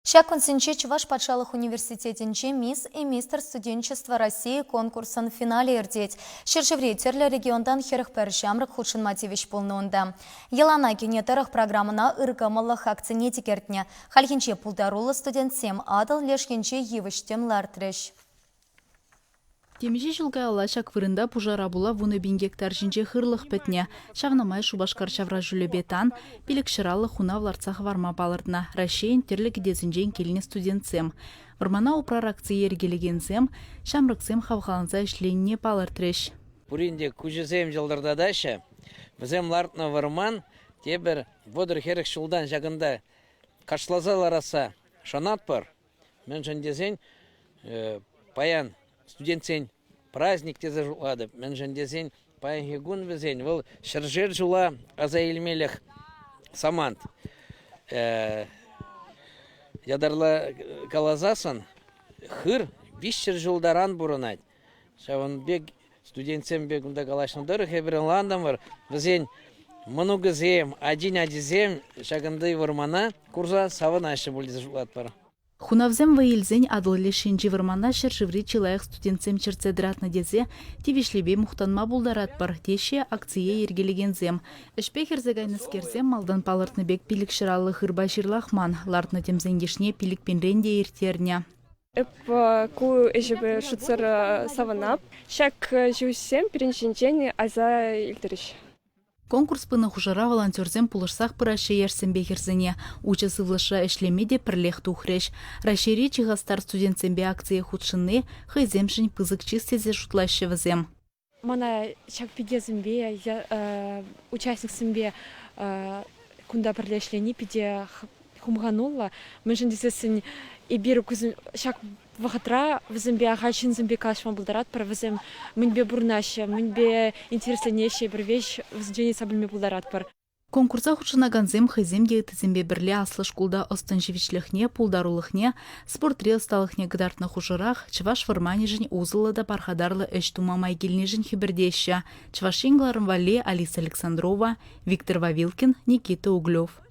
Шакунсенче Чуваш патшалық университетінче мисс и мистер студенчества России конкурсын финале ердет. Шершевре терлі региондан херықпір жамрық худшын мотивиш полнуында. Елана кенетарық программына ыргамылық акцияне текертіне. Халхинче пулдарулы студентсем адыл лешкенче евіштем лартреш. Темежи жылға алашак вырында пужара була вуны бин гектар жинче хырлық бітне. Шағнамай шубашкар шавра жүлі бетан, билік шыралы хунавларцах варма балырдына. Рашейн терлік дезінжен келіне студентсем. Вармана упрар акция ергелегенсем, шамрықсем хавхаланса ішленіне балыртреш. Пуринде күжізем жылдарда дашы, бізем лартна варман, тебір водыр херік шулдан жағында қашлазал араса шанат бар. Мен жандезен паян студентсен праздник те зажулады. Мен жандезен паян хегун везен. Вол шыржер жула аза елмелек самант. Ядарла калазасын хыр вишчер жылдаран бұрынайды. Шаван бег студентсем бегунда калашнадыр хеберен ландам var. Везен много зем, один адизем шагынды вармана курса саванашы болды зажулады бар. Хунавзем ваилзень адылле шинжи вармана шершеври чилайық студентсем черцедратны дезе, тивишлебе мухтанма булдарат бар, теше акция ергелегензем. Ішпе херзегайныскерзем малдан палыртны бек пилік шыралы хырба жирлахман, лартны темзенгешне пилік пенренде ертерне. Ку ежебе шуцер саванап, шак жусем переншенчен аза илтериш. Конкурс пыны хужара волонтерзем пулышсах пыраше ерсен бехерзене. Уча сывлыша эшлемеде пірлех тухреш. Рашери чигастар студентсембе акция худшыны, хайземшін пызык чистезе шутлаще візем. Мана чак пидезембе, участниксембе кунда пірлешлені пиде хумганула. Мен десесін и биру шак вахатра візембе ағашын зембе калашман бұлдарат пар візем мінбе бұрнашы, мінбе интересленеше бір веш візжені сабылме бұлдарат пар. Конкурса худшынаганзем хайземге тізембе бірле аслы шкулда останжевичліхне, пулдарулыхне, спортрел сталыхне гдартны хужырах, чываш вармане жын узылы да пархадарлы эш тумамай келіне жын хибердеща. Чываш ингларын Вале, Алиса Александрова, Виктор Вавилкин, Никита Углев.